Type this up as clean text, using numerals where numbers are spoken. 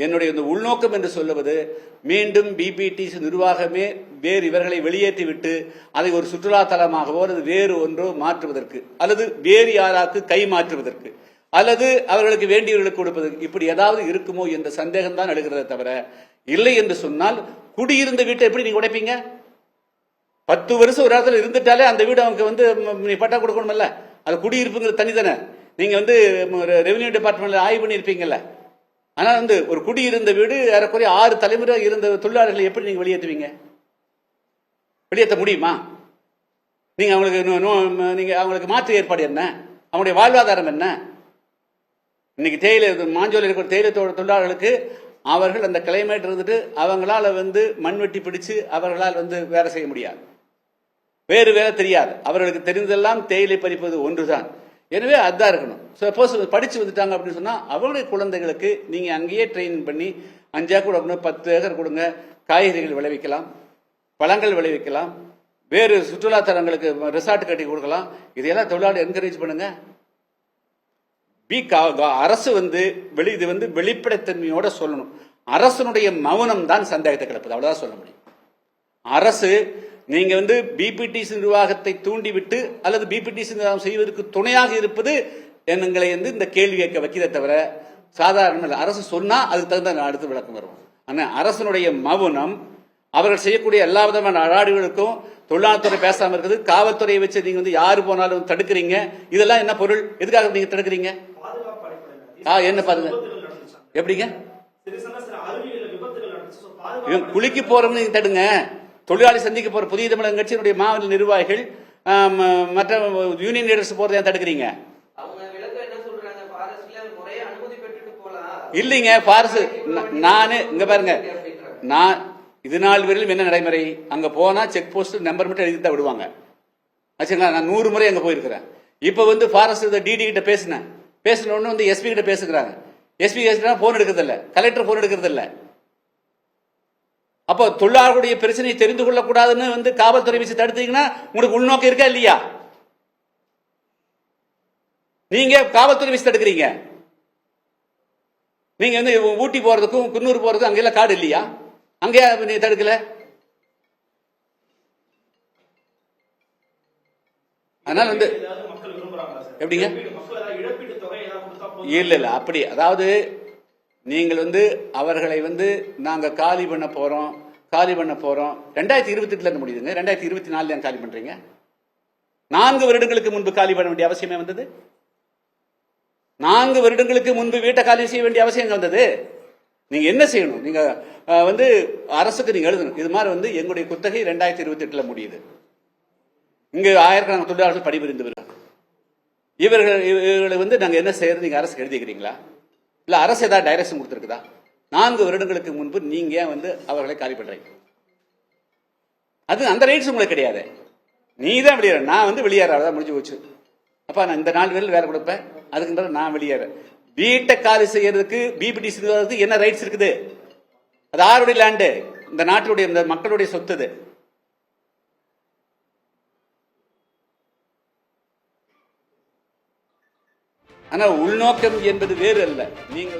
என்னுடைய இந்த உள்நோக்கம் என்று சொல்லுவது மீண்டும் பிபிடிசி நிர்வாகமே வேறு இவர்களை வெளியேற்றிவிட்டு அதை ஒரு சுற்றுலா தலமாகவோ அல்லது வேறு ஒன்றோ மாற்றுவதற்கு அல்லது வேறு யாராக்கு கை மாற்றுவதற்கு அல்லது அவர்களுக்கு வேண்டியவர்களுக்கு கொடுப்பதற்கு இப்படி ஏதாவது இருக்குமோ என்ற சந்தேகம் தான் எழுகிறத தவிர இல்லை என்று சொன்னால் குடியிருந்த வீட்டை எப்படி நீங்க உடைப்பீங்க? 10 வருஷம் ஒரு இடத்துல இருந்துட்டாலே அந்த வீடு அவங்க பட்டா கொடுக்கணும்ல. அது குடியிருப்புங்கிறது தனி தானே. நீங்க ரெவென்யூ டிபார்ட்மெண்ட்ல ஆய்வு பண்ணியிருப்பீங்கல்ல. ஆனால் ஒரு குடியிருந்த வீடு ஏறக்குறைய 6 தலைமுறை இருந்த தொழிலாளர்களை எப்படி நீங்க வெளியேற்றுவீங்க? வெளியேற்ற முடியுமா? நீங்க அவங்களுக்கு மாற்று ஏற்பாடு என்ன? அவங்களுடைய வாழ்வாதாரம் என்ன? இன்னைக்கு தேயிலை மாஞ்சோலை இருக்கிற தேயிலை தொழிலாளர்களுக்கு அவர்கள் அந்த கிளைமேட் இருந்துட்டு அவங்களால மண்வெட்டி பிடிச்சு அவர்களால் வேலை செய்ய முடியாது, வேறு வேலை தெரியாது. அவர்களுக்கு தெரிந்ததெல்லாம் தேயிலை பறிப்பது ஒன்றுதான். எனவே அதுதான் இருக்கணும். சப்போஸ் படிச்சு வந்துட்டாங்க அப்படின்னு சொன்னா அவங்களுடைய குழந்தைகளுக்கு நீங்க அங்கேயே ட்ரெயின் பண்ணி 5 ஏக்கர் கொடுக்கணும், 10 ஏக்கர் கொடுங்க, காய்கறிகள் விளைவிக்கலாம், பழங்கள் விளைவிக்கலாம், வேறு சுற்றுலா தலங்களுக்கு ரிசார்ட் கட்டி கொடுக்கலாம். இதையெல்லாம் தொழிலாளர் என்கரேஜ் பண்ணுங்க. அரசு இது வெளிப்படைத்தன்மையோட சொல்லணும். அரசனுடைய மௌனம் தான் சந்தேகத்தை கிளப்புது, அவ்வளவுதான் சொல்ல முடியும். அரசு நீங்க பிபிடிசி நிர்வாகத்தை தூண்டிவிட்டு அல்லது பிபிடிசி நிர்வாகம் செய்வதற்கு துணையாக இருப்பது எங்களை இந்த கேள்வி கேட்க வைக்கிறத தவிர சாதாரண அரசு சொன்னா அதுக்கு தகுந்த அடுத்து விளக்கம் வரும். ஆனா அரசனுடைய மௌனம் அவர்கள் செய்யக்கூடிய எல்லா விதமான அடாடுகளுக்கும் தொழிலாளர்துறை பேசாம இருக்குது. காவல்துறையை வச்சு நீங்க யாரு போனாலும் தடுக்கிறீங்க. இதெல்லாம் என்ன பொருள்? எதுக்காக நீங்க தடுக்கிறீங்க? என்ன பாருங்க எப்படிங்க குளிக்கு போறவங்க நீங்க தடுங்க. தொழிலாளி சந்திக்க போற புதிய தமிழக கட்சியினுடைய மாநில நிர்வாகிகள் மற்ற யூனியன் லீடர்ஸ் போறதை தடுக்கிறீங்க. இல்லைங்க ஃபாரஸ்ட் நானு இங்க பாருங்க, நான் இது நாள் வரையிலும் என்ன நடைமுறை? அங்க போனா செக் போஸ்ட் நம்பர் மட்டும் எழுதி தான் விடுவாங்க. ஆச்சுங்களா? நான் 100 முறை அங்க போயிருக்கிறேன். இப்ப ஃபாரஸ்ட் டிடி கிட்ட பேசின உடனே எஸ்பி கிட்ட பேசுகிறாங்க. எஸ்பி போன் எடுக்கிறது இல்ல, கலெக்டர் போன் எடுக்கிறது இல்ல. அப்போ தொழிலாளர்களுடைய பிரச்சனையை தெரிந்து கொள்ளக்கூடாதுன்னு காவல்துறை வச்சு தடுத்தீங்கன்னா உங்களுக்கு உள்நோக்கம் இருக்கா இல்லையா? நீங்க காவல்துறை வச்சு தடுக்கிறீங்க. நீங்க ஊட்டி போறதுக்கும் குன்னூர் போறதுக்கும் அங்கெல்லாம் காடு இல்லையா? அங்கே நீ தடுக்கல. அதனால எப்படிங்க? இல்ல அப்படி அதாவது நீங்கள் அவர்களை நாங்க காலி பண்ண போறோம் 2028 இருந்து முடியுதுங்க. 2024 ஏன் காலி பண்றீங்க? 4 வருடங்களுக்கு முன்பு காலி பண்ண வேண்டிய அவசியமே வந்தது. 4 வருடங்களுக்கு முன்பு வீட்டை காலி செய்ய வேண்டிய அவசியம் வந்தது. நீங்க என்ன செய்யணும்? நீங்க அரசுக்கு நீங்க எழுதணும், இது மாதிரி எங்களுடைய குத்தகை 2028 முடியுது. இங்க ஆயிரக்கணக்கான தொழிலாளர்கள் பணிபுரிந்து வருகிறாங்க. இவர்களை நாங்க என்ன செய்யறது? நீங்க அரசுக்கு எழுதிக்கிறீங்களா? இல்ல அரசு ஏதாவது டைரக்ஷன் கொடுத்திருக்குதா? 4 வருடங்களுக்கு முன்பு நீங்க அவர்களை காலி பண்றீங்க. அது அந்த ரைட்ஸ் உங்களுக்கு கிடையாது. நீ தான் வெளியேற, நான் வெளியேறாதான் முடிஞ்சு போச்சு. அப்ப நான் இந்த 4 பேர் வேலை கொடுப்பேன், அதுக்கு நான் வெளியேற. வீட்டை காலி செய்யறதுக்கு பிபிடிசி என்ன ரைட்ஸ் இருக்குது? அது யாருடைய லேண்டு? இந்த நாட்டுடைய இந்த மக்களுடைய சொத்து. இது ஆனா உள்நோக்கம் என்பது வேறு அல்ல. நீங்க